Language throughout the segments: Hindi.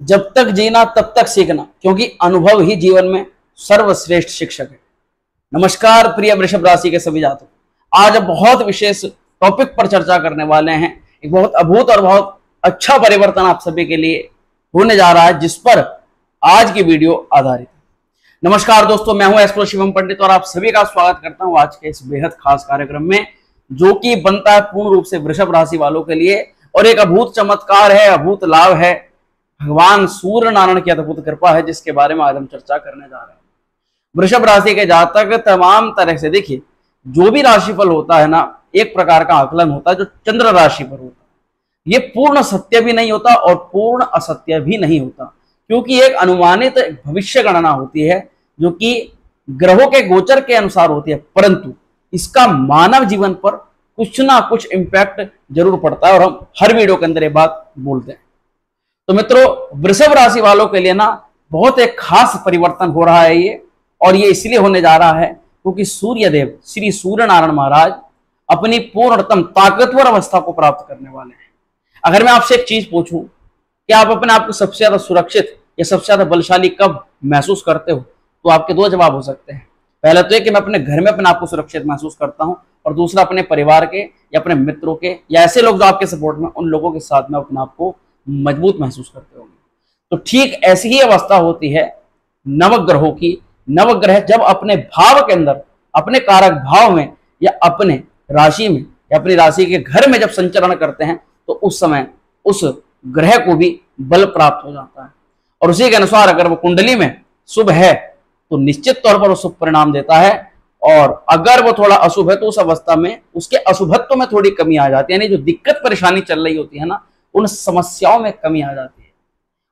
जब तक जीना तब तक सीखना, क्योंकि अनुभव ही जीवन में सर्वश्रेष्ठ शिक्षक है। नमस्कार प्रिय वृषभ राशि के सभी जातकों, आज बहुत विशेष टॉपिक पर चर्चा करने वाले हैं। एक बहुत अद्भुत और बहुत अच्छा परिवर्तन आप सभी के लिए होने जा रहा है, जिस पर आज की वीडियो आधारित है। नमस्कार दोस्तों, मैं हूं एस्ट्रो शिवम पंडित और आप सभी का स्वागत करता हूं आज के इस बेहद खास कार्यक्रम में, जो कि बनता है पूर्ण रूप से वृषभ राशि वालों के लिए। और एक अद्भुत चमत्कार है, अद्भुत लाभ है, भगवान सूर्य नारायण की अद्भुत कृपा है, जिसके बारे में आज हम चर्चा करने जा रहे हैं। वृषभ राशि के जातक तमाम तरह से, देखिए जो भी राशिफल होता है ना, एक प्रकार का आकलन होता है जो चंद्र राशि पर होता है। ये पूर्ण सत्य भी नहीं होता और पूर्ण असत्य भी नहीं होता, क्योंकि एक अनुमानित भविष्य गणना होती है जो कि ग्रहों के गोचर के अनुसार होती है, परंतु इसका मानव जीवन पर कुछ ना कुछ इंपैक्ट जरूर पड़ता है और हम हर वीडियो के अंदर ये बात बोलते हैं। तो मित्रों, वृषभ राशि वालों के लिए ना बहुत एक खास परिवर्तन हो रहा है ये, और ये इसलिए होने जा रहा है क्योंकि सूर्य देव श्री सूर्य नारायण महाराज अपनी पूर्णतम ताकतवर अवस्था को प्राप्त करने वाले हैं। अगर मैं आपसे एक चीज पूछूं कि आप अपने आप को सबसे ज्यादा सुरक्षित या सबसे ज्यादा बलशाली कब महसूस करते हो, तो आपके दो जवाब हो सकते हैं। पहला तो ये कि मैं अपने घर में अपने आप को सुरक्षित महसूस करता हूं, और दूसरा अपने परिवार के या अपने मित्रों के या ऐसे लोग जो आपके सपोर्ट में, उन लोगों के साथ में अपने आप को मजबूत महसूस करते होंगे। तो ठीक ऐसी ही अवस्था होती है नवग्रहों की। नवग्रह जब अपने भाव के अंदर, अपने कारक भाव में या अपने राशि में या अपनी राशि के घर में जब संचरण करते हैं, तो उस समय उस ग्रह को भी बल प्राप्त हो जाता है। और उसी के अनुसार अगर वो कुंडली में शुभ है तो निश्चित तौर पर वो शुभ परिणाम देता है, और अगर वो थोड़ा अशुभ है तो उस अवस्था में उसके अशुभत्व में थोड़ी कमी आ जाती है, यानी जो दिक्कत परेशानी चल रही होती है ना, उन समस्याओं में कमी आ जाती है।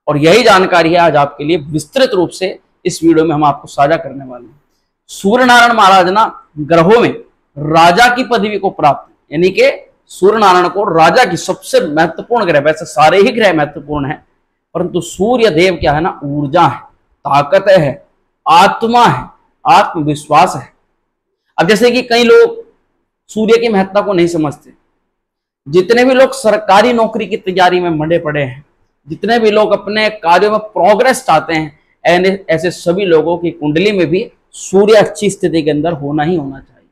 और यही जानकारी है आज आपके लिए विस्तृत रूप से इस वीडियो में हम आपको साझा करने वाले हैं। सूर्य नारायण महाराज ना ग्रहों में राजा की पदवी को प्राप्त, यानी कि सूर्य नारायण को राजा की सबसे महत्वपूर्ण ग्रह, वैसे सारे ही ग्रह महत्वपूर्ण है, परंतु सूर्य देव क्या है ना, ऊर्जा है, ताकत है, आत्मा है, आत्मविश्वास है। अब जैसे कि कई लोग सूर्य की महत्ता को नहीं समझते। जितने भी लोग सरकारी नौकरी की तैयारी में मंडे पड़े हैं, जितने भी लोग अपने कार्यों में प्रोग्रेस चाहते हैं, ऐसे सभी लोगों की कुंडली में भी सूर्य अच्छी स्थिति के अंदर होना ही होना चाहिए।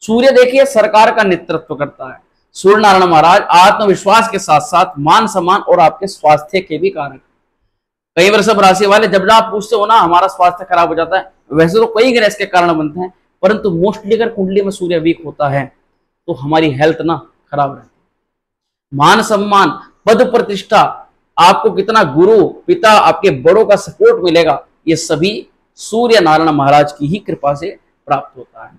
सूर्य देखिए सरकार का नेतृत्व करता है। सूर्य नारायण महाराज आत्मविश्वास के साथ साथ मान सम्मान और आपके स्वास्थ्य के भी कारक। कई वृषभ राशि वाले जब आप पूछते हो ना हमारा स्वास्थ्य खराब हो जाता है, वैसे तो कई ग्रह इसके कारण बनते हैं, परंतु मोस्टली अगर कुंडली में सूर्य वीक होता है तो हमारी हेल्थ ना खराब रहती है। मान सम्मान, पद प्रतिष्ठा, आपको कितना गुरु पिता आपके बड़ों का सपोर्ट मिलेगा, ये सभी सूर्य नारायण महाराज की ही कृपा से प्राप्त होता है।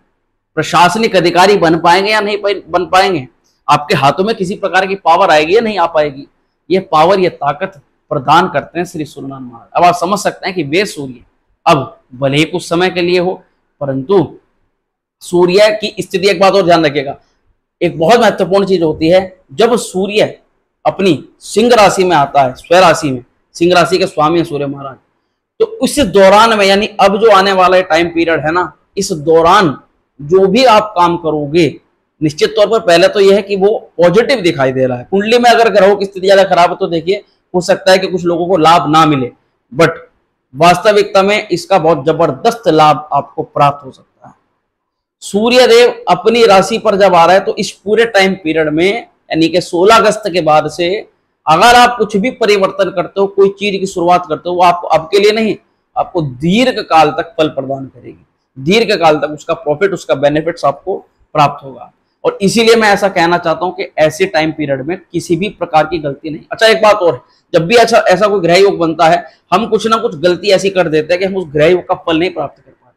प्रशासनिक अधिकारी बन पाएंगे या नहीं बन पाएंगे, आपके हाथों में किसी प्रकार की पावर आएगी या नहीं आ पाएगी, ये पावर, ये ताकत प्रदान करते हैं श्री सूर्य नारायण महाराज। अब आप समझ सकते हैं कि वे सूर्य अब भले ही कुछ समय के लिए हो, परंतु सूर्य की स्थिति, एक बात और ध्यान रखिएगा, एक बहुत महत्वपूर्ण चीज होती है, जब सूर्य अपनी सिंह राशि में आता है, स्व राशि में, सिंह राशि के स्वामी है सूर्य महाराज, तो उस दौरान में, यानी अब जो आने वाला टाइम पीरियड है ना, इस दौरान जो भी आप काम करोगे, निश्चित तौर पर पहले तो यह है कि वो पॉजिटिव दिखाई दे रहा है। कुंडली में अगर ग्रहों की स्थिति ज्यादा खराब है तो देखिए हो सकता है कि कुछ लोगों को लाभ ना मिले, बट वास्तविकता में इसका बहुत जबरदस्त लाभ आपको प्राप्त हो सकता है। सूर्य देव अपनी राशि पर जब आ रहा है तो इस पूरे टाइम पीरियड में, यानी कि 16 अगस्त के बाद से अगर आप कुछ भी परिवर्तन करते हो, कोई चीज की शुरुआत करते हो, वो आपको अब के लिए नहीं, आपको दीर्घ काल तक फल प्रदान करेगी। दीर्घ काल तक उसका प्रॉफिट, उसका बेनिफिट्स आपको प्राप्त होगा। और इसीलिए मैं ऐसा कहना चाहता हूं कि ऐसे टाइम पीरियड में किसी भी प्रकार की गलती नहीं। अच्छा, एक बात और, जब भी ऐसा कोई ग्रह योग बनता है, हम कुछ ना कुछ गलती ऐसी कर देते हैं कि हम उस ग्रह योग का फल नहीं प्राप्त कर पाते।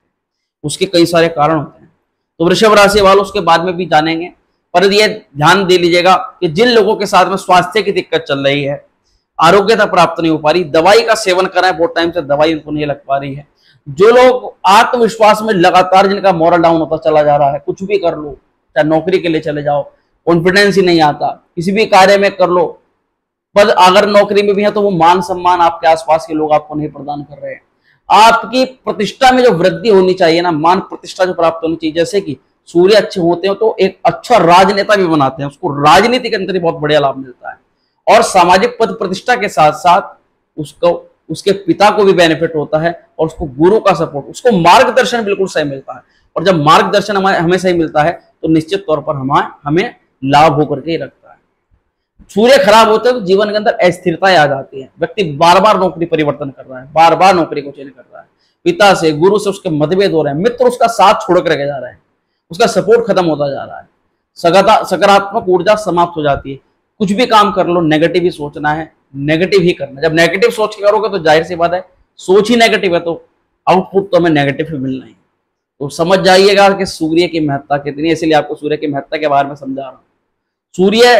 उसके कई सारे कारण होते हैं, तो वृषभ राशि वालों उसके बाद में भी जानेंगे। पर ये ध्यान दे लीजिएगा कि जिन लोगों के साथ में स्वास्थ्य की दिक्कत चल रही है, आरोग्यता प्राप्त नहीं हो पा रही, दवाई का सेवन कर रहे हैं, बहुत टाइम से दवाई उनको नहीं लग पा रही है, जो लोग आत्मविश्वास में लगातार जिनका मोरल डाउन होता चला जा रहा है, कुछ भी कर लो, चाहे नौकरी के लिए चले जाओ, कॉन्फिडेंस ही नहीं आता, किसी भी कार्य में कर लो, पर अगर नौकरी में भी है तो वो मान सम्मान आपके आसपास के लोग आपको नहीं प्रदान कर रहे हैं। आपकी प्रतिष्ठा में जो वृद्धि होनी चाहिए ना, मान प्रतिष्ठा जो प्राप्त होनी चाहिए, जैसे कि सूर्य अच्छे होते हो तो एक अच्छा राजनेता भी बनाते हैं, उसको राजनीति के अंदर ही बहुत बढ़िया लाभ मिलता है, और सामाजिक पद प्रतिष्ठा के साथ साथ उसको उसके पिता को भी बेनिफिट होता है और उसको गुरु का सपोर्ट, उसको मार्गदर्शन बिल्कुल सही मिलता है। और जब मार्गदर्शन हमें सही मिलता है तो निश्चित तौर पर हमें लाभ होकर के ही रखता है। सूर्य खराब होते हैं तो जीवन के अंदर अस्थिरताएं आ जाती है, व्यक्ति बार बार नौकरी परिवर्तन कर रहा है, बार बार नौकरी को चेंज कर रहा है, पिता से गुरु से उसके मतभेद हो रहे हैं, मित्र उसका साथ छोड़ कर जा रहे हैं, उसका सपोर्ट खत्म होता जा रहा है, सकारात्मक ऊर्जा समाप्त हो जाती है। कुछ भी काम कर लो नेगेटिव ही सोचना है, नेगेटिव ही करना। जब नेगेटिव सोच के करोगे तो जाहिर सी बात है, सोच ही नेगेटिव है तो आउटपुट तो हमें नेगेटिव ही मिलना है। तो समझ जाइएगा कि सूर्य की महत्ता कितनी है, इसलिए आपको सूर्य की महत्ता के बारे में समझा रहा हूं। सूर्य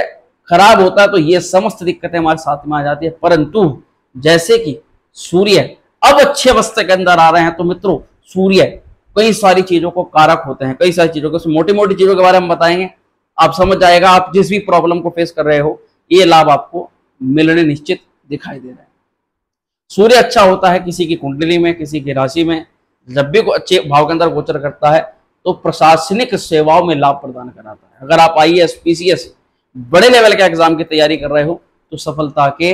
खराब होता है तो ये समस्त दिक्कतें हमारे साथ में आ जाती है, परंतु जैसे कि सूर्य अब अच्छे अवस्था के अंदर आ रहे हैं तो मित्रों सूर्य कई सारी चीजों को कारक होते हैं, कई सारी चीजों को, मोटी मोटी चीजों के बारे में बताएंगे, आप समझ जाएगा। आप जिस भी प्रॉब्लम को फेस कर रहे हो ये लाभ आपको मिलने निश्चित दिखाई दे रहे हैं। सूर्य अच्छा होता है किसी की कुंडली में, किसी की राशि में, जब भी अच्छे भाव के अंदर गोचर करता है तो प्रशासनिक सेवाओं में लाभ प्रदान कराता है। अगर आप IAS PCS बड़े लेवल के एग्जाम की तैयारी कर रहे हो तो सफलता के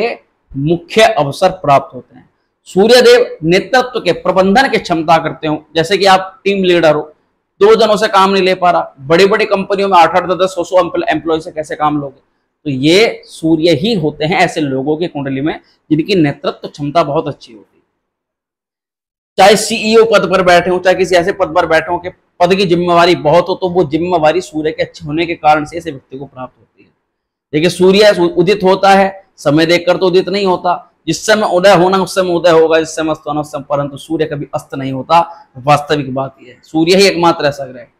मुख्य अवसर प्राप्त होते हैं। सूर्यदेव नेतृत्व के, प्रबंधन की क्षमता करते हो, जैसे कि आप टीम लीडर हो, 2 जनों से काम नहीं ले पा रहा, बड़ी बड़ी कंपनियों में 8-8, 10-10, 100 एम्प्लॉय से कैसे काम लोगे, तो ये सूर्य ही होते हैं ऐसे लोगों की कुंडली में जिनकी नेतृत्व क्षमता बहुत अच्छी होती है। चाहे CEO पद पर बैठे हो, चाहे किसी ऐसे पद पर बैठे हो कि पद की जिम्मेवारी बहुत हो, तो वो जिम्मेवारी सूर्य के अच्छे होने के कारण से ऐसे व्यक्ति को प्राप्त होती है। देखिए सूर्य उदित होता है, समय देखकर तो उदित नहीं होता, जिस समय उदय होना उस समय उदय होगा, जिस समय अस्त होना उस समय, परंतु सूर्य कभी अस्त नहीं होता। वास्तविक बात यह है, सूर्य ही एकमात्र ऐसा ग्रह है।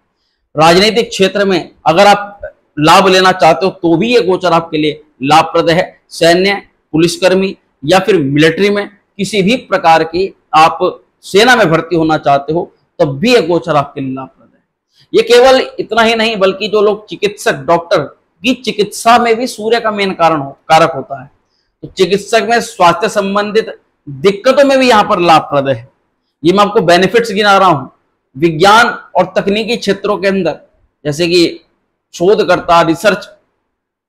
राजनीतिक क्षेत्र में अगर आप लाभ लेना चाहते हो तो भी ये गोचर आपके लिए लाभप्रद है। सैन्य, पुलिसकर्मी या फिर मिलिट्री में किसी भी प्रकार की आप सेना में भर्ती होना चाहते हो तब भी ये गोचर आपके लिए लाभप्रद है। ये केवल इतना ही नहीं बल्कि जो लोग चिकित्सक, डॉक्टर की चिकित्सा में भी सूर्य का मेन कारक होता है, तो चिकित्सक में स्वास्थ्य संबंधित दिक्कतों में भी यहां पर लाभप्रद है। ये मैं आपको बेनिफिट्स गिना रहा हूं। विज्ञान और तकनीकी क्षेत्रों के अंदर जैसे कि शोधकर्ता, रिसर्च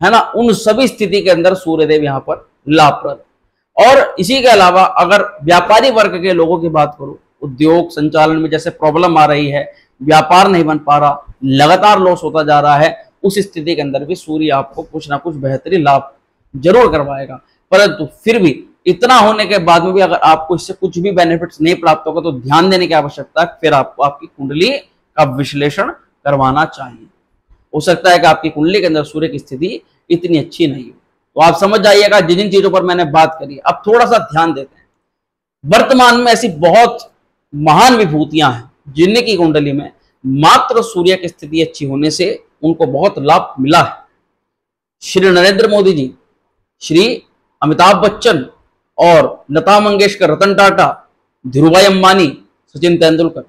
है ना, उन सभी स्थिति के अंदर सूर्यदेव यहां पर लाभप्रद। और इसी के अलावा अगर व्यापारी वर्ग के लोगों की बात करूं, उद्योग संचालन में जैसे प्रॉब्लम आ रही है, व्यापार नहीं बन पा रहा, लगातार लॉस होता जा रहा है, उस स्थिति के अंदर भी सूर्य आपको कुछ ना कुछ बेहतरीन लाभ जरूर करवाएगा। परंतु फिर भी इतना होने के बाद में भी अगर आपको इससे कुछ भी बेनिफिट्स नहीं प्राप्त होगा तो ध्यान देने की आवश्यकता है, फिर आपको आपकी कुंडली का विश्लेषण करवाना चाहिए। हो सकता है कि आपकी कुंडली के अंदर सूर्य की स्थिति इतनी अच्छी नहीं हो, तो आप समझ जाइएगा जिन चीजों पर मैंने बात करी। अब थोड़ा सा ध्यान देते हैं, वर्तमान में ऐसी बहुत महान विभूतियां हैं जिनकी कुंडली में मात्र सूर्य की स्थिति अच्छी होने से उनको बहुत लाभ मिला है। श्री नरेंद्र मोदी जी, श्री अमिताभ बच्चन और लता मंगेशकर, रतन टाटा, धीरूभाई अंबानी, सचिन तेंदुलकर,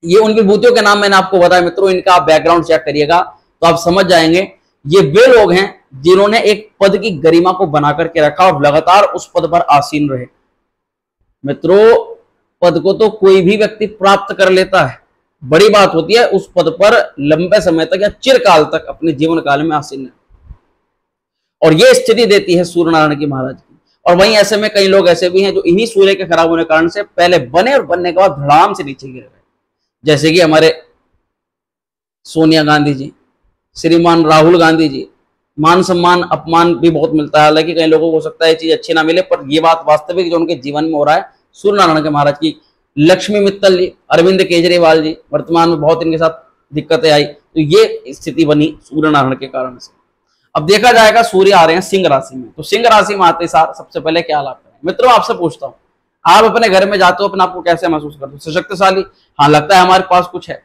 ये उन विभूतियों के नाम मैंने आपको बताया। मित्रों इनका आप बैकग्राउंड चेक करिएगा तो आप समझ जाएंगे ये वे लोग हैं जिन्होंने एक पद की गरिमा को बना करके रखा और लगातार उस पद पर आसीन रहे। मित्रों पद को तो कोई भी व्यक्ति प्राप्त कर लेता है, बड़ी बात होती है उस पद पर लंबे समय तक या चिरकाल तक अपने जीवन काल में आसीन है, और यह स्थिति देती है सूर्य नारायण की महाराज की। और वहीं ऐसे में कई लोग ऐसे भी हैं जो इन्हीं सूर्य के खराब होने के कारण से पहले बने और बनने के बाद धड़ाम से नीचे गिर गए, जैसे कि हमारे सोनिया गांधी जी, श्रीमान राहुल गांधी जी। मान सम्मान अपमान भी बहुत मिलता है, हालांकि कई लोगों को हो सकता है ये चीज अच्छी ना मिले, पर यह बात वास्तविक जो उनके जीवन में हो रहा है सूर्य नारायण के महाराज की। लक्ष्मी मित्तल जी, अरविंद केजरीवाल जी, वर्तमान में बहुत इनके साथ दिक्कतें आई, तो ये स्थिति बनी सूर्य नारायण के कारण से। अब देखा जाएगा सूर्य आ रहे हैं सिंह राशि में, तो सिंह राशि में आते सार सबसे पहले क्या लाभ करें। मित्रों आपसे पूछता हूँ, आप अपने घर में जाते हो अपने आपको कैसे महसूस करते हो? सशक्तिशाली? हाँ, लगता है हमारे पास कुछ है।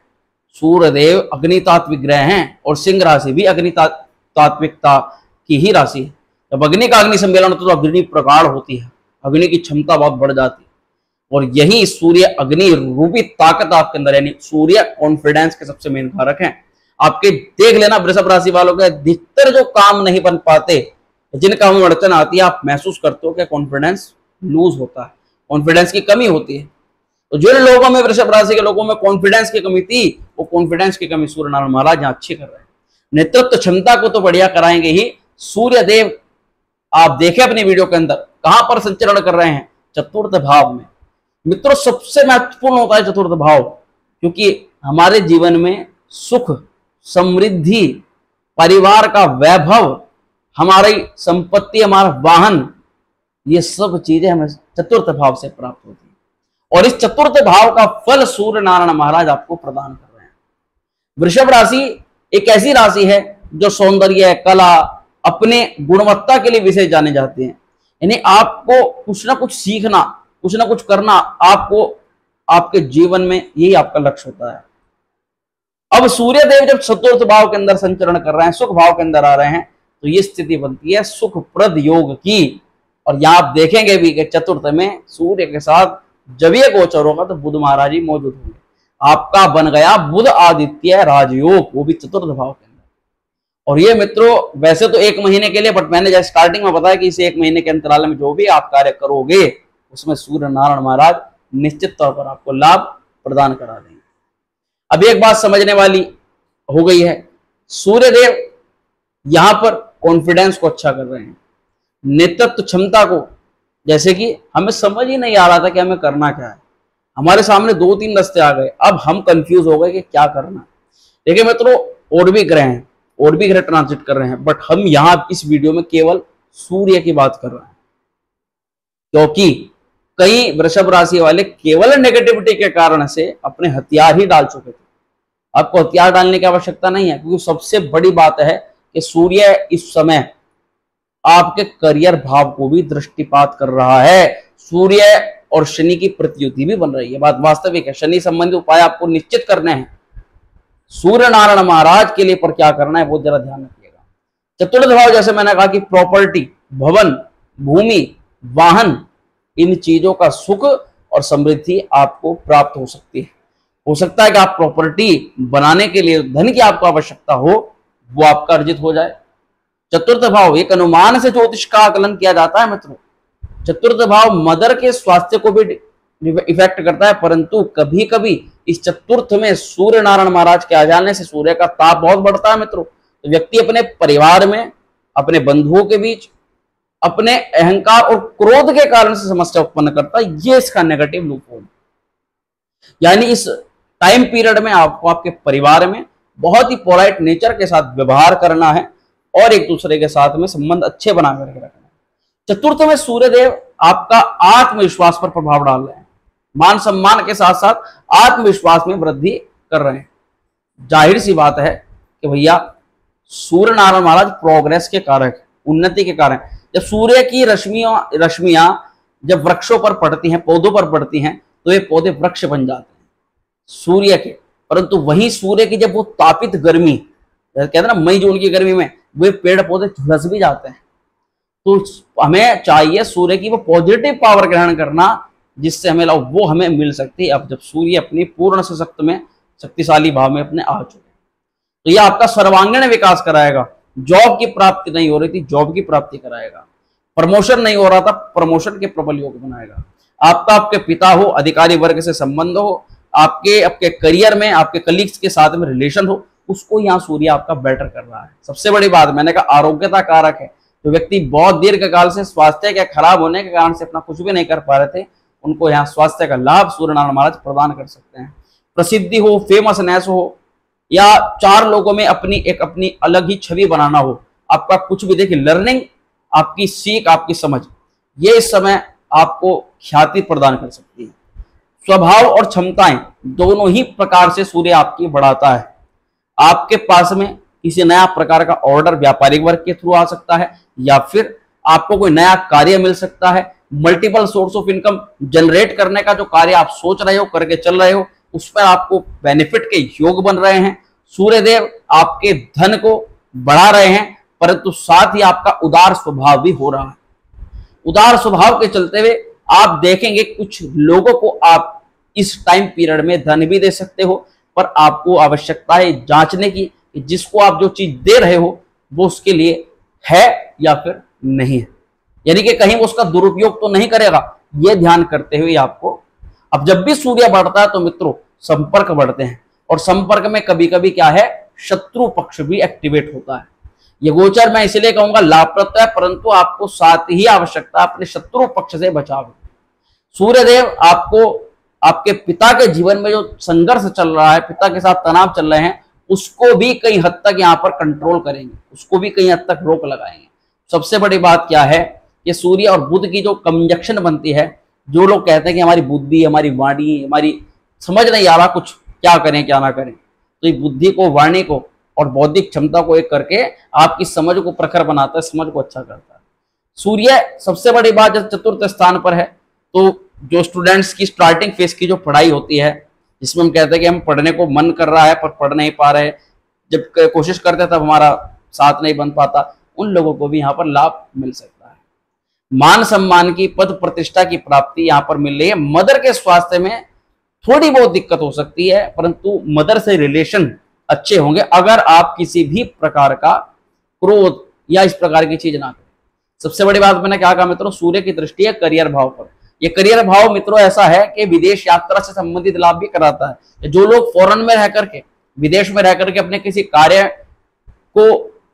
सूर्यदेव अग्नि तात्विक ग्रह हैं और सिंह राशि भी अग्नि तात्विकता की ही राशि है। जब अग्नि का अग्नि सम्मेलन होता है तो अग्नि प्रगाढ़ होती है, अग्नि की क्षमता बहुत बढ़ जाती है, और यही सूर्य अग्नि रूपी ताकत आपके अंदर, यानी सूर्य कॉन्फिडेंस के सबसे मेन कारक हैं। आपके देख लेना वृषभ राशि वालों के अधिकतर जो काम नहीं बन पाते, जिन कामों में अड़चन आती है, आप महसूस करते हो कि कॉन्फिडेंस लूज होता है, कॉन्फिडेंस की कमी होती है। तो जिन लोगों में, वृषभ राशि के लोगों में कॉन्फिडेंस की कमी थी, वो कॉन्फिडेंस की कमी सूर्य नारायण महाराज यहाँ अच्छी कर रहे हैं। नेतृत्व क्षमता को तो बढ़िया कराएंगे ही। सूर्य देव आप देखें अपनी वीडियो के अंदर कहां पर संचरण कर रहे हैं? चतुर्थ भाव में। मित्रों सबसे महत्वपूर्ण होता है चतुर्थ भाव, क्योंकि हमारे जीवन में सुख, समृद्धि, परिवार का वैभव, हमारी संपत्ति, हमारा वाहन, ये सब चीजें हमें चतुर्थ भाव से प्राप्त होती है। और इस चतुर्थ भाव का फल सूर्य नारायण महाराज आपको प्रदान कर रहे हैं। वृषभ राशि एक ऐसी राशि है जो सौंदर्य, कला, अपने गुणवत्ता के लिए विशेष जाने जाते हैं। यानी आपको कुछ ना कुछ सीखना, कुछ ना कुछ करना, आपको आपके जीवन में यही आपका लक्ष्य होता है। अब सूर्य देव जब चतुर्थ भाव के अंदर संचरण कर रहे हैं, सुख भाव के अंदर आ रहे हैं, तो ये स्थिति बनती है सुखप्रद योग की। और यहां आप देखेंगे भी कि चतुर्थ में सूर्य के साथ जब ये गोचर होगा तो बुध महाराज ही मौजूद होंगे। आपका बन गया बुध आदित्य राजयोग, वो भी चतुर्थ भाव के अंदर। और ये मित्रों वैसे तो 1 महीने के लिए, बट मैंने जैसे स्टार्टिंग में बताया कि इस 1 महीने के अंतराल में जो भी आप कार्य करोगे उसमें सूर्य नारायण महाराज निश्चित तौर पर आपको लाभ प्रदान करा देंगे। अब एक बात समझने वाली हो गई है, सूर्यदेव यहां पर कॉन्फिडेंस को अच्छा कर रहे हैं, नेतृत्व क्षमता को, जैसे कि हमें समझ ही नहीं आ रहा था कि हमें करना क्या है, हमारे सामने 2-3 रास्ते आ गए, अब हम कंफ्यूज हो गए कि क्या करना। देखिए मित्रों और भी ग्रह हैं, और भी ग्रह ट्रांजिट कर रहे हैं, बट हम यहां इस वीडियो में केवल सूर्य की बात कर रहे हैं, क्योंकि कई वृषभ राशि वाले केवल नेगेटिविटी के कारण से अपने हथियार ही डाल चुके थे। आपको हथियार डालने की आवश्यकता नहीं है, क्योंकि सबसे बड़ी बात है कि सूर्य इस समय आपके करियर भाव को भी दृष्टिपात कर रहा है। सूर्य और शनि की प्रतियुति भी बन रही है, बात वास्तविक है। शनि संबंधी उपाय आपको निश्चित करने हैं। सूर्य नारायण महाराज के लिए पर क्या करना है वो जरा ध्यान रखिएगा। चतुर्थ भाव जैसे मैंने कहा कि प्रॉपर्टी, भवन, भूमि, वाहन, इन चीजों का सुख और समृद्धि आपको प्राप्त हो सकती है। हो सकता है कि आप प्रॉपर्टी बनाने के लिए धन की आपको आवश्यकता हो, वो आपका अर्जित हो जाए। चतुर्थ भाव एक अनुमान से ज्योतिष का आकलन किया जाता है मित्रों। चतुर्थ भाव मदर के स्वास्थ्य को भी इफेक्ट करता है, परंतु कभी कभी इस चतुर्थ में सूर्य नारायण महाराज के आ जाने से सूर्य का ताप बहुत बढ़ता है मित्रों। तो व्यक्ति अपने परिवार में, अपने बंधुओं के बीच, अपने अहंकार और क्रोध के कारण से समस्या उत्पन्न करता है। ये इसका नेगेटिव लूपहोल। यानी इस टाइम पीरियड में आपको आपके परिवार में बहुत ही पोलाइट नेचर के साथ व्यवहार करना है और एक दूसरे के साथ में संबंध अच्छे बना करके रखना है। चतुर्थ में सूर्यदेव आपका आत्मविश्वास पर प्रभाव डाल रहे हैं, मान सम्मान के साथ साथ आत्मविश्वास में वृद्धि कर रहे हैं। जाहिर सी बात है कि भैया सूर्य नारायण महाराज प्रोग्रेस के कारक, उन्नति के कारक। जब सूर्य की रश्मियां जब वृक्षों पर पड़ती हैं, पौधों पर पड़ती हैं, तो ये पौधे वृक्ष बन जाते हैं सूर्य के। परंतु वही सूर्य की जब वो तापित गर्मी, कहते हैं ना मई जून की गर्मी में, वे पेड़ पौधे झुलस भी जाते हैं। तो हमें चाहिए सूर्य की वो पॉजिटिव पावर ग्रहण करना, जिससे हमें वो हमें मिल सकती है अब जब सूर्य अपनी पूर्ण सशक्त में, शक्तिशाली भाव में अपने आ चुके। तो यह आपका सर्वांगीण विकास कराएगा। जॉब की प्राप्ति नहीं हो रही थी, जॉब की प्राप्ति कराएगा। प्रमोशन नहीं हो रहा था, प्रमोशन के प्रबल योग बनाएगा। आपका आपके पिता हो, अधिकारी वर्ग से संबंध हो, आपके करियर में आपके कलीग्स के साथ में रिलेशन हो, उसको यहाँ सूर्य आपका बेटर कर रहा है। सबसे बड़ी बात मैंने कहा आरोग्यता कारक है। जो व्यक्ति बहुत दीर्घ काल से स्वास्थ्य के खराब होने के कारण से अपना कुछ भी नहीं कर पा रहे थे, उनको यहाँ स्वास्थ्य का लाभ सूर्य नारायण महाराज प्रदान कर सकते हैं। प्रसिद्धि हो, फेमसनेस हो, या 4 लोगों में अपनी अलग ही छवि बनाना हो, आपका कुछ भी देखिए, लर्निंग, आपकी सीख, आपकी समझ, ये इस समय आपको ख्याति प्रदान कर सकती है। स्वभाव और क्षमताएं दोनों ही प्रकार से सूर्य आपकी बढ़ाता है। आपके पास में किसी नया प्रकार का ऑर्डर व्यापारिक वर्ग के थ्रू आ सकता है, या फिर आपको कोई नया कार्य मिल सकता है। Multiple source of income generate करने का जो कार्य आप सोच रहे हो, करके चल रहे हो, उस पर आपको बेनिफिट के योग बन रहे हैं। सूर्यदेव आपके धन को बढ़ा रहे हैं, परंतु साथ ही आपका उदार स्वभाव भी हो रहा है। उदार स्वभाव के चलते हुए आप देखेंगे कुछ लोगों को आप इस टाइम पीरियड में धन भी दे सकते हो, पर आपको आवश्यकता है जांचने की कि जिसको आप जो चीज दे रहे हो वो उसके लिए है या फिर नहीं है, यानी कि कहीं वो उसका दुरुपयोग तो नहीं करेगा। ये ध्यान करते हुए आपको, अब जब भी सूर्य बढ़ता है तो मित्रों संपर्क बढ़ते हैं, और संपर्क में कभी कभी क्या है, शत्रु पक्ष भी एक्टिवेट होता है। ये गोचर मैं इसलिए कहूंगा लाभप्रद है, परंतु आपको साथ ही आवश्यकता अपने शत्रु पक्ष से बचाव। सूर्यदेव आपको आपके पिता के जीवन में जो संघर्ष चल रहा है, पिता के साथ तनाव चल रहे हैं, उसको भी कई हद तक यहाँ पर कंट्रोल करेंगे, उसको भी कई हद तक रोक लगाएंगे। सबसे बड़ी बात क्या है कि सूर्य और बुध की जो कंजक्शन बनती है, जो लोग कहते हैं कि हमारी बुद्धि, हमारी वाणी, हमारी समझ नहीं आ रहा कुछ, क्या करें क्या ना करें, तो ये बुद्धि को, वाणी को और बौद्धिक क्षमता को एक करके आपकी समझ को प्रखर बनाता है, समझ को अच्छा करता है। सूर्य सबसे बड़ी बात जब चतुर्थ स्थान पर है, तो जो स्टूडेंट्स की स्टार्टिंग फेज की जो पढ़ाई होती है, जिसमें हम कहते हैं कि हम पढ़ने को मन कर रहा है पर पढ़ नहीं पा रहे, जब कोशिश करते हैं तब हमारा साथ नहीं बन पाता, उन लोगों को भी यहाँ पर लाभ मिल सकता है। मान सम्मान की, पद प्रतिष्ठा की प्राप्ति यहाँ पर मिल रही है। मदर के स्वास्थ्य में थोड़ी बहुत दिक्कत हो सकती है, परंतु मदर से रिलेशन अच्छे होंगे अगर आप किसी भी प्रकार का क्रोध या इस प्रकार की चीज ना करें। सबसे बड़ी बात मैंने क्या कहा मित्रों, सूर्य की दृष्टि है करियर भाव पर। ये करियर भाव मित्रों ऐसा है कि विदेश यात्रा से संबंधित लाभ भी कराता है। जो लोग फॉरेन में रह करके, विदेश में रह करके अपने किसी कार्य को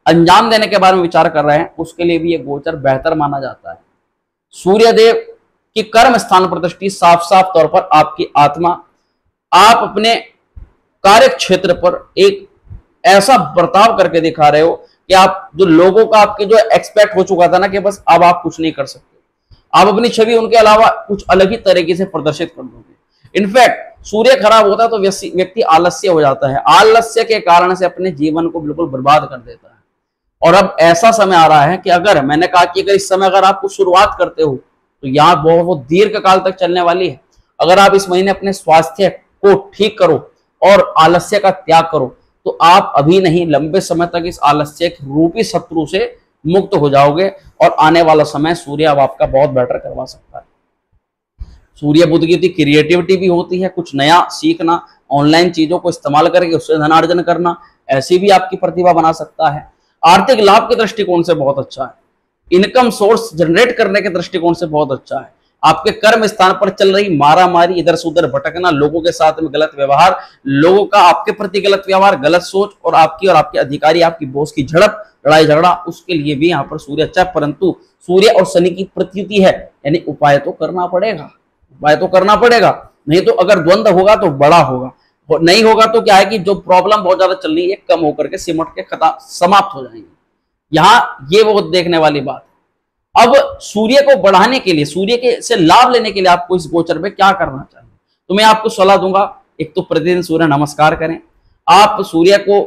अंजाम देने के बारे में विचार कर रहे हैं, उसके लिए भी ये गोचर बेहतर माना जाता है। सूर्यदेव की कर्म स्थान पर दृष्टि साफ साफ तौर पर आपकी आत्मा, आप अपने कार्य क्षेत्र पर एक ऐसा बर्ताव करके दिखा रहे हो कि आप जो लोगों का आपके जो एक्सपेक्ट हो चुका था ना कि बस अब आप कुछ नहीं कर सकते, आप अपनी छवि उनके अलावा कुछ अलग ही तरीके से प्रदर्शित कर दोगे। इनफैक्ट सूर्य खराब होता है तो व्यक्ति आलस्य हो जाता है, आलस्य के कारण से अपने जीवन को बिल्कुल बर्बाद कर देता है। और अब ऐसा समय आ रहा है कि अगर मैंने कहा कि अगर इस समय अगर आप कुछ शुरुआत करते हो तो यहाँ बहुत दीर्घ काल तक चलने वाली है। अगर आप इस महीने अपने स्वास्थ्य को ठीक करो और आलस्य का त्याग करो तो आप अभी नहीं लंबे समय तक इस आलस्य रूपी शत्रु से मुक्त हो जाओगे और आने वाला समय सूर्य अब आपका बहुत बेटर करवा सकता है। सूर्य बुध की क्रिएटिविटी भी होती है, कुछ नया सीखना, ऑनलाइन चीजों को इस्तेमाल करके उससे धनार्जन करना, ऐसी भी आपकी प्रतिभा बना सकता है। आर्थिक लाभ के दृष्टिकोण से बहुत अच्छा है, इनकम सोर्स जनरेट करने के दृष्टिकोण से बहुत अच्छा है। आपके कर्म स्थान पर चल रही मारामारी, इधर से उधर भटकना, लोगों के साथ में गलत व्यवहार, लोगों का आपके प्रति गलत व्यवहार, गलत सोच और आपके अधिकारी, आपकी बॉस की झड़प, लड़ाई झगड़ा, उसके लिए भी यहाँ पर सूर्य अच्छा है। परंतु सूर्य और शनि की प्रतीति है, यानी उपाय तो करना पड़ेगा, उपाय तो करना पड़ेगा, नहीं तो अगर द्वंद्व होगा तो बड़ा होगा, नहीं होगा तो क्या है कि जो प्रॉब्लम बहुत ज्यादा चल रही है कम होकर के सिमट के समाप्त हो जाएंगे। यहाँ ये वो देखने वाली बात। अब सूर्य को बढ़ाने के लिए, सूर्य के से लाभ लेने के लिए आपको इस गोचर में क्या करना चाहिए, तो मैं आपको सलाह दूंगा। एक तो प्रतिदिन सूर्य नमस्कार करें, आप सूर्य को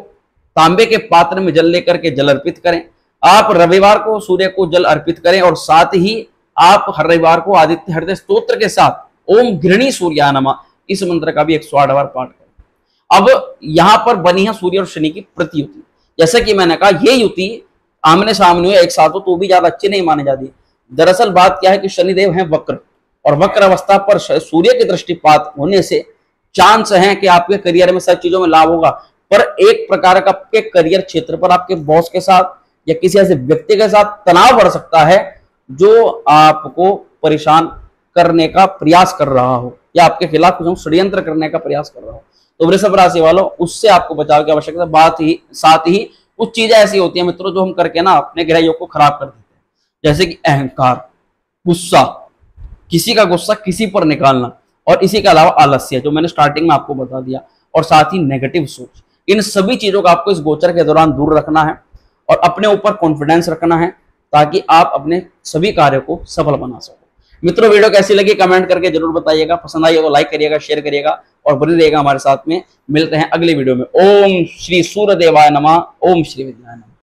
तांबे के पात्र में जल लेकर के जल अर्पित करें, आप रविवार को सूर्य को जल अर्पित करें और साथ ही आप हर रविवार को आदित्य हृदय स्तोत्र के साथ ओम गृहणी सूर्याय नमः इस मंत्र का भी 108 बार पाठ करें। अब यहां पर बनी है सूर्य और शनि की प्रतियुति। जैसे कि मैंने कहा ये युति आमने सामने एक साथ हो तो भी ज्यादा अच्छी नहीं मानी जाती। दरअसल बात क्या है कि शनिदेव हैं वक्र, और वक्र अवस्था पर सूर्य के दृष्टिपात होने से चांस है कि आपके करियर में सब चीजों में लाभ होगा, पर एक प्रकार का आपके करियर क्षेत्र पर आपके बॉस के साथ या किसी ऐसे व्यक्ति के साथ तनाव बढ़ सकता है जो आपको परेशान करने का प्रयास कर रहा हो या आपके खिलाफ कुछ षड्यंत्र करने का प्रयास कर रहा हो। तो वृषभ राशि वालों, उससे आपको बचाव की आवश्यकता। बात ही साथ ही कुछ चीजें ऐसी होती हैं मित्रों जो हम करके ना अपने ग्रह योग को खराब कर देते हैं, जैसे कि अहंकार, गुस्सा, किसी का गुस्सा किसी पर निकालना, और इसी के अलावा आलस्य जो मैंने स्टार्टिंग में आपको बता दिया, और साथ ही नेगेटिव सोच। इन सभी चीजों का आपको इस गोचर के दौरान दूर रखना है और अपने ऊपर कॉन्फिडेंस रखना है ताकि आप अपने सभी कार्यों को सफल बना सको। मित्रों, वीडियो कैसी लगी कमेंट करके जरूर बताइएगा, पसंद आई तो लाइक करिएगा, शेयर करिएगा और बने रहिएगा हमारे साथ में। मिलते हैं अगले वीडियो में। ओम श्री सूर्यदेवाय नमः, ओम श्री विद्याय नमः।